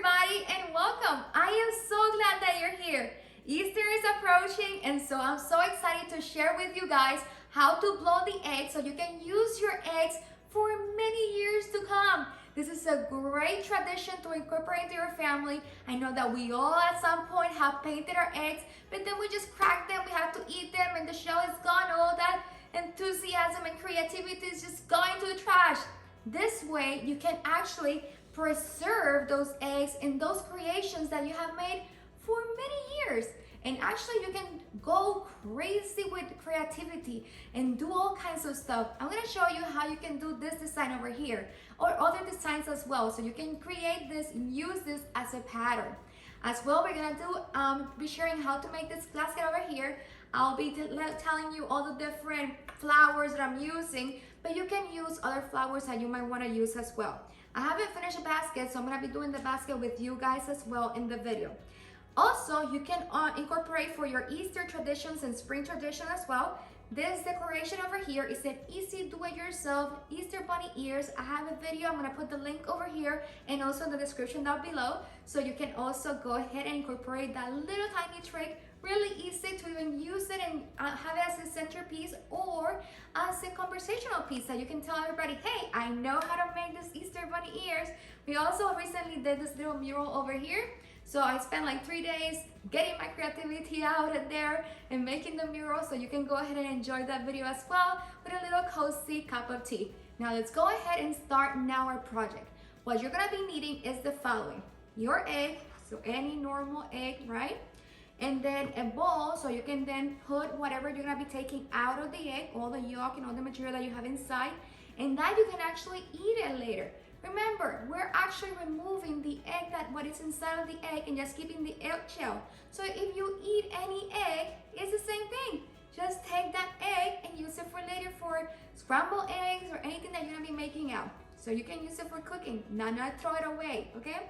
everybody, and welcome. I am so glad that you're here. Easter is approaching, and so I'm so excited to share with you guys how to blow the egg so you can use your eggs for many years to come. This is a great tradition to incorporate into your family. I know that we all at some point have painted our eggs, but then we just crack them, we have to eat them, and the shell is gone. All that enthusiasm and creativity is just going to the trash. This way, you can actually preserve those eggs and those creations that you have made for many years. And actually, you can go crazy with creativity and do all kinds of stuff. I'm gonna show you how you can do this design over here or other designs as well. So you can create this and use this as a pattern. As well, we're gonna be sharing how to make this basket over here. I'll be telling you all the different flowers that I'm using, but you can use other flowers that you might want to use as well. I haven't finished the basket, so I'm going to be doing the basket with you guys as well in the video. Also, you can incorporate for your Easter traditions and spring tradition as well. This decoration over here is an easy do-it-yourself Easter bunny ears. I have a video. I'm going to put the link over here and also in the description down below. So you can also go ahead and incorporate that little tiny trick. Really easy to even use it and have it as a centerpiece or as a conversational piece that you can tell everybody, hey, I know how to make this Easter bunny ears. We also recently did this little mural over here. So I spent like 3 days getting my creativity out there and making the mural. So you can go ahead and enjoy that video as well with a little cozy cup of tea. Now let's go ahead and start now our project. What you're gonna be needing is the following. Your egg, so any normal egg, right? And then a bowl, so you can then put whatever you're gonna be taking out of the egg, all the yolk and all the material that you have inside, and that you can actually eat it later. Remember, we're actually removing the egg, what is inside of the egg, and just keeping the egg shell. So if you eat any egg, it's the same thing. Just take that egg and use it for later for scrambled eggs or anything that you're gonna be making out. So you can use it for cooking, not throw it away, okay?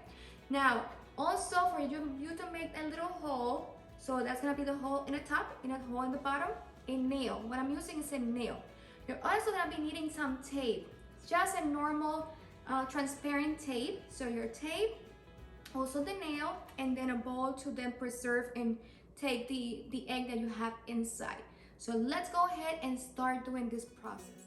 Now, also for you to make a little hole, so that's gonna be the hole in the top and a hole in the bottom, a nail. What I'm using is a nail. You're also gonna be needing some tape. It's just a normal transparent tape. So your tape, also the nail, and then a bowl to then preserve and take the egg that you have inside. So let's go ahead and start doing this process.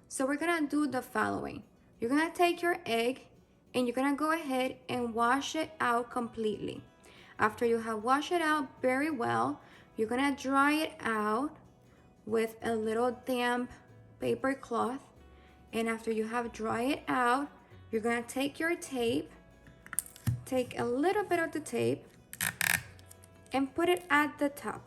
So we're gonna do the following. You're gonna take your egg and you're gonna go ahead and wash it out completely. After you have washed it out very well, you're gonna dry it out with a little damp paper cloth. And after you have dried it out, you're gonna take your tape, take a little bit of the tape and put it at the top.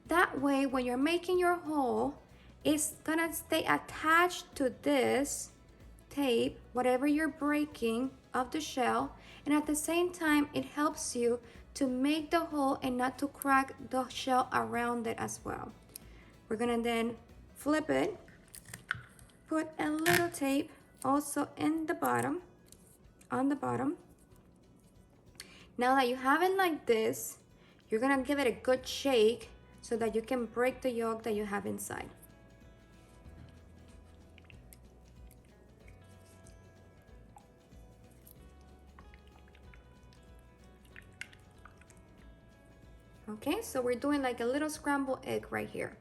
That way, when you're making your hole, it's gonna stay attached to this tape, whatever you're breaking of the shell, and at the same time it helps you to make the hole and not to crack the shell around it as well. We're gonna then flip it, put a little tape also in the bottom, on the bottom. Now that you have it like this, you're gonna give it a good shake so that you can break the yolk that you have inside. Okay, so we're doing like a little scrambled egg right here.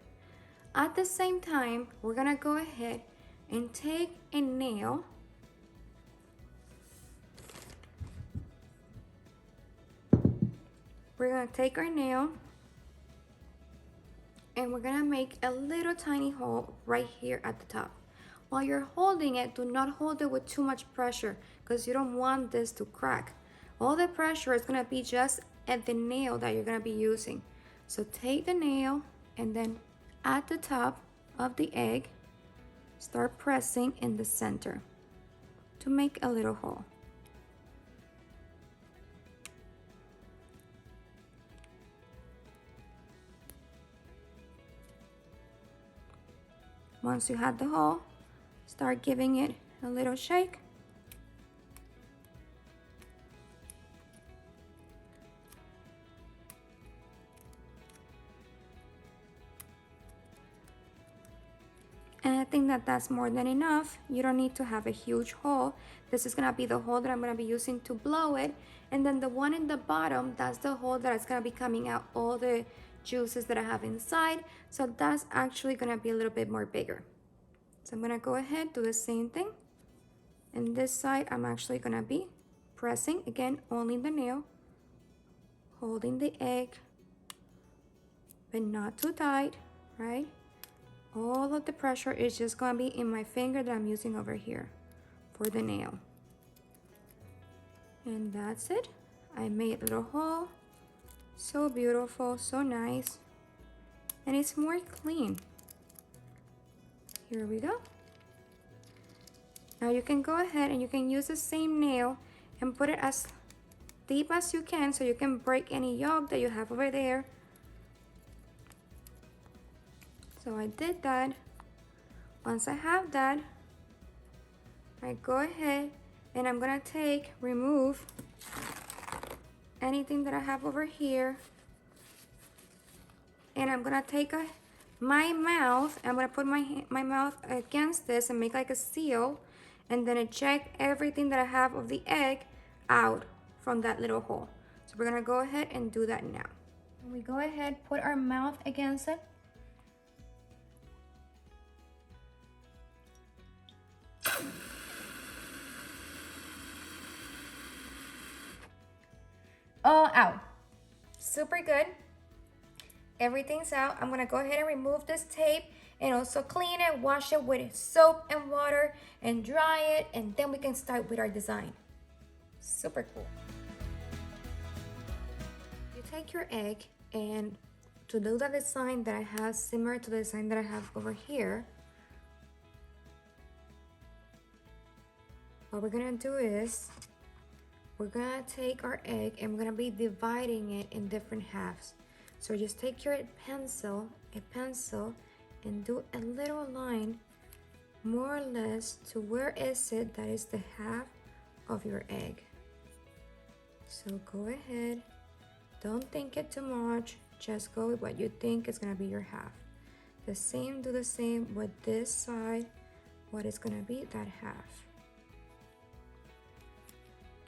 At the same time, we're gonna go ahead and take a nail we're gonna take our nail and we're gonna make a little tiny hole right here at the top. While you're holding it, do not hold it with too much pressure because you don't want this to crack. All the pressure is gonna be just at the nail that you're gonna be using. So take the nail and then at the top of the egg, start pressing in the center to make a little hole. Once you have the hole, start giving it a little shake. I think that that's more than enough. You don't need to have a huge hole. This is gonna be the hole that I'm gonna be using to blow it. And then the one in the bottom, that's the hole that is gonna be coming out all the juices that I have inside. So that's actually gonna be a little bit more bigger. So I'm gonna go ahead, do the same thing. And this side, I'm actually gonna be pressing, again, only the nail, holding the egg, but not too tight, right? All of the pressure is just gonna be in my finger that I'm using over here for the nail. And that's it. I made a little hole. So beautiful, so nice. And it's more clean. Here we go. Now you can go ahead and you can use the same nail and put it as deep as you can so you can break any yolk that you have over there. So I did that. Once I have that, I go ahead and I'm gonna remove anything that I have over here. And I'm gonna take my mouth, I'm gonna put my mouth against this and make like a seal, and then eject everything that I have of the egg out from that little hole. So we're gonna go ahead and do that now. We go ahead, put our mouth against it. Oh, out. Super good. Everything's out. I'm gonna go ahead and remove this tape and also clean it, wash it with soap and water and dry it, and then we can start with our design. Super cool. You take your egg, and to do the design that I have similar to the design that I have over here, what we're gonna do is we're gonna take our egg and we're gonna be dividing it in different halves. So just take your pencil, and do a little line more or less to where is it that is the half of your egg. So go ahead, don't think it too much, just go with what you think is gonna be your half. Do the same with this side, what is gonna be that half.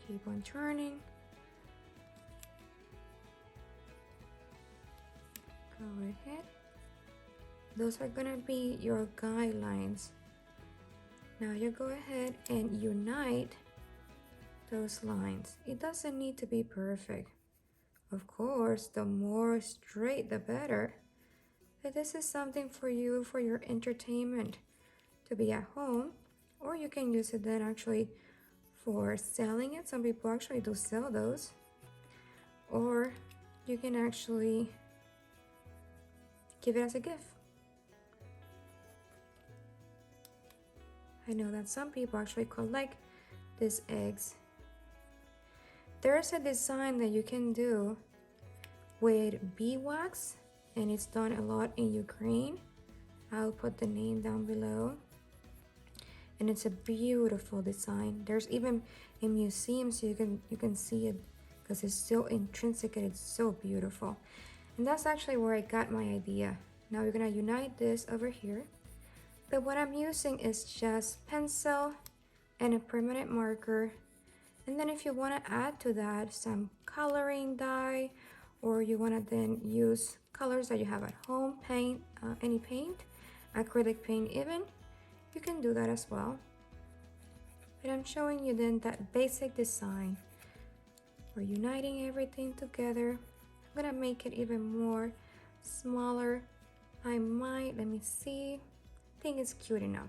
Keep on turning. Go ahead. Those are gonna be your guidelines. Now you go ahead and unite those lines. It doesn't need to be perfect. Of course, the more straight, the better. But this is something for you, for your entertainment, to be at home, or you can use it then actually for selling it. Some people actually do sell those. Or you can actually give it as a gift. I know that some people actually collect these eggs. There's a design that you can do with beeswax, and it's done a lot in Ukraine. I'll put the name down below. And it's a beautiful design. There's even in museums you can see it because it's so intrinsic and it's so beautiful. And that's actually where I got my idea. Now we're gonna unite this over here. But what I'm using is just pencil and a permanent marker. And then if you wanna add to that some coloring dye, or you wanna then use colors that you have at home, paint, any paint, acrylic paint even, you can do that as well. But I'm showing you then that basic design. We're uniting everything together. I'm gonna make it even more smaller. Let me see. I think it's cute enough.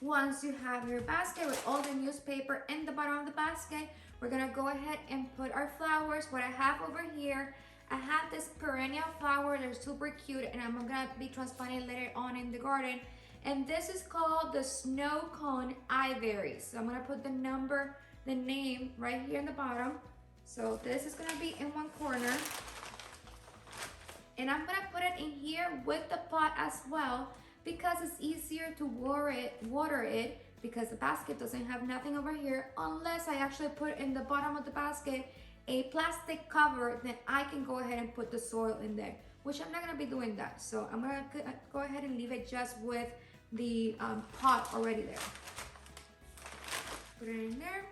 Once you have your basket with all the newspaper in the bottom of the basket, we're gonna go ahead and put our flowers. What I have over here, I have this perennial flower. They're super cute, and I'm gonna be transplanting later on in the garden. And this is called the snow cone ivory. So I'm gonna put the name right here in the bottom. So this is gonna be in one corner. And I'm gonna put it in here with the pot as well, because it's easier to water it because the basket doesn't have nothing over here, unless I actually put in the bottom of the basket a plastic cover, then I can go ahead and put the soil in there, which I'm not gonna be doing that. So I'm gonna go ahead and leave it just with the pot already there. Put it in there.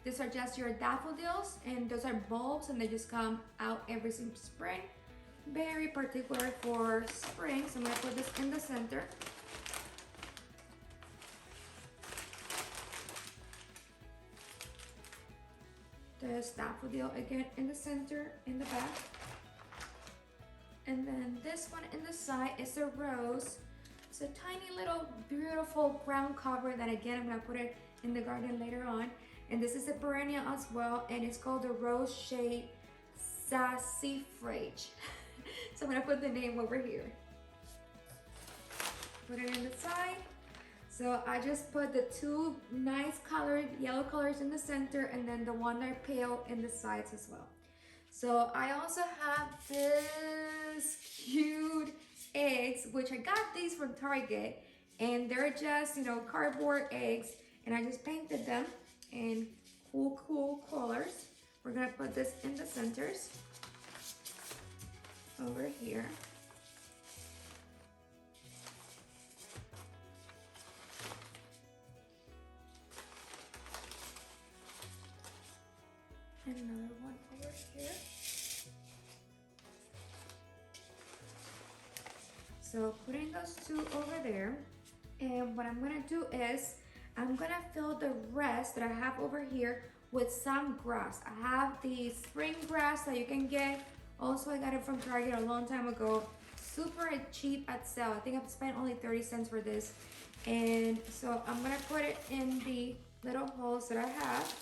These are just your daffodils, and those are bulbs, and they just come out every single spring. Very particular for spring, so I'm gonna put this in the center. There's daffodil again in the center, in the back. And then this one in the side is a rose. It's a tiny little beautiful ground cover that again I'm gonna put it in the garden later on. And this is a perennial as well, and it's called the rose shade sassafrage. So I'm gonna put the name over here. Put it in the side. So I just put the two nice colored yellow colors in the center, and then the one that are pale in the sides as well. So I also have this cute eggs, which I got these from Target, and they're just, you know, cardboard eggs, and I just painted them in cool colors. We're gonna put this in the centers over here. And another one over here. So putting those two over there, and what I'm gonna do is I'm gonna fill the rest that I have over here with some grass. I have the spring grass that you can get. Also, I got it from Target a long time ago. Super cheap at sale. I think I've spent only 30 cents for this. And so I'm gonna put it in the little holes that I have.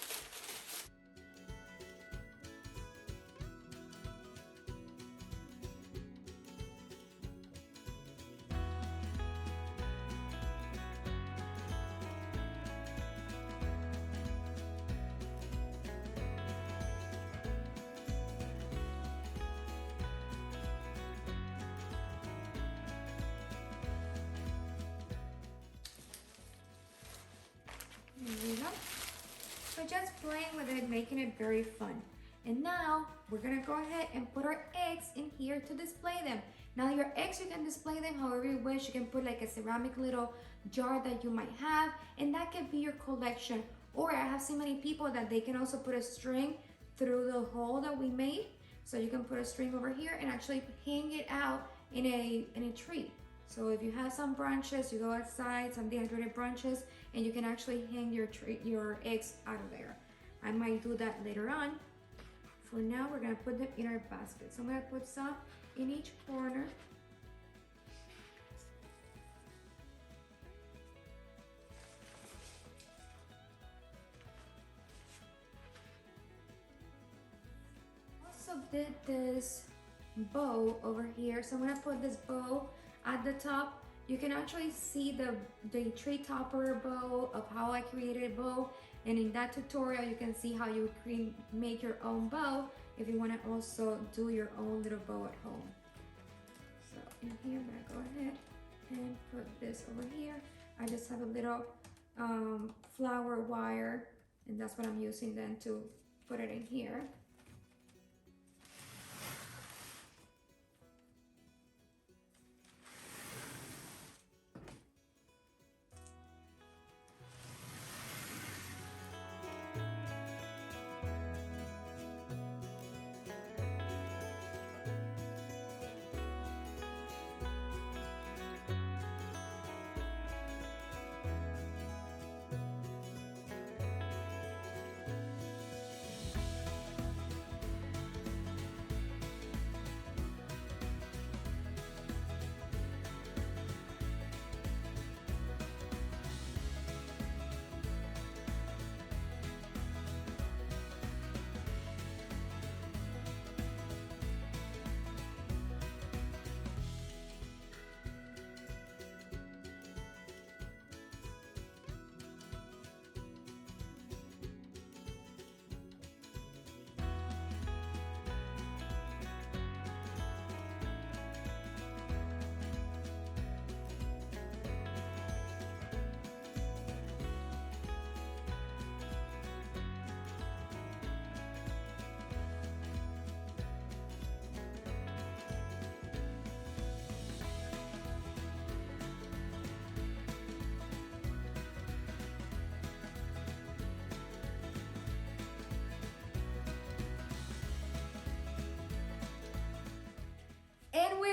There we go. So just playing with it, making it very fun. And now we're gonna go ahead and put our eggs in here to display them. Now your eggs, you can display them however you wish. You can put like a ceramic little jar that you might have, and that can be your collection. Or I have seen many people that they can also put a string through the hole that we made. So you can put a string over here and actually hang it out in a tree. So if you have some branches, you go outside, some dehydrated branches, and you can actually hang your eggs out of there. I might do that later on. For now, we're gonna put them in our basket. So I'm gonna put some in each corner. Also did this bow over here. So I'm gonna put this bow at the top. You can actually see the tree topper bow of how I created a bow, and in that tutorial you can see how you make your own bow if you want to also do your own little bow at home. So in here I'm gonna go ahead and put this over here. I just have a little flower wire, and that's what I'm using then to put it in here.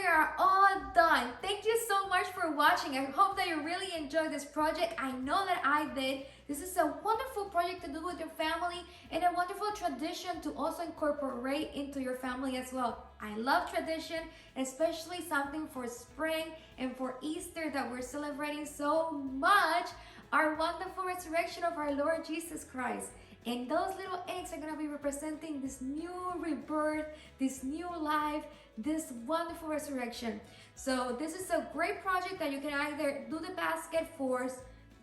are all done. Thank you so much for watching. I hope that you really enjoyed this project. I know that I did. This is a wonderful project to do with your family and a wonderful tradition to also incorporate into your family as well. I love tradition, especially something for spring and for Easter that we're celebrating so much, our wonderful resurrection of our Lord Jesus Christ. And those little eggs are going to be representing this new rebirth, this new life, this wonderful resurrection. So this is a great project that you can either do the basket for,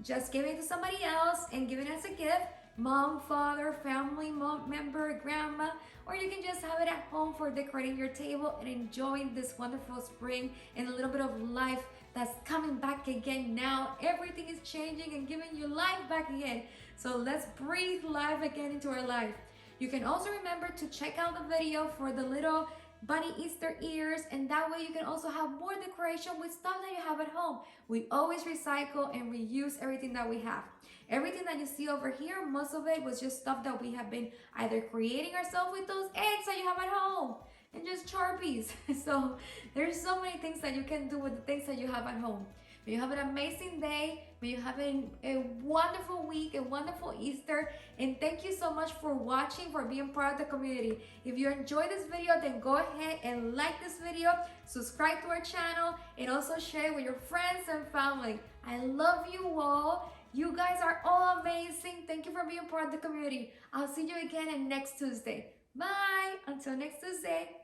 just give it to somebody else and give it as a gift, mom, father, family member, grandma, or you can just have it at home for decorating your table and enjoying this wonderful spring and a little bit of life that's coming back again now. Everything is changing and giving you life back again. So let's breathe life again into our life. You can also remember to check out the video for the little bunny Easter ears, and that way you can also have more decoration with stuff that you have at home. We always recycle and reuse everything that we have. Everything that you see over here, most of it was just stuff that we have been either creating ourselves with those eggs that you have at home and just Sharpies. So there's so many things that you can do with the things that you have at home. May you have an amazing day. May you have a wonderful week, a wonderful Easter. And thank you so much for watching, for being part of the community. If you enjoyed this video, then go ahead and like this video, subscribe to our channel, and also share it with your friends and family. I love you all. You guys are all amazing. Thank you for being part of the community. I'll see you again next Tuesday. Bye. Until next Tuesday.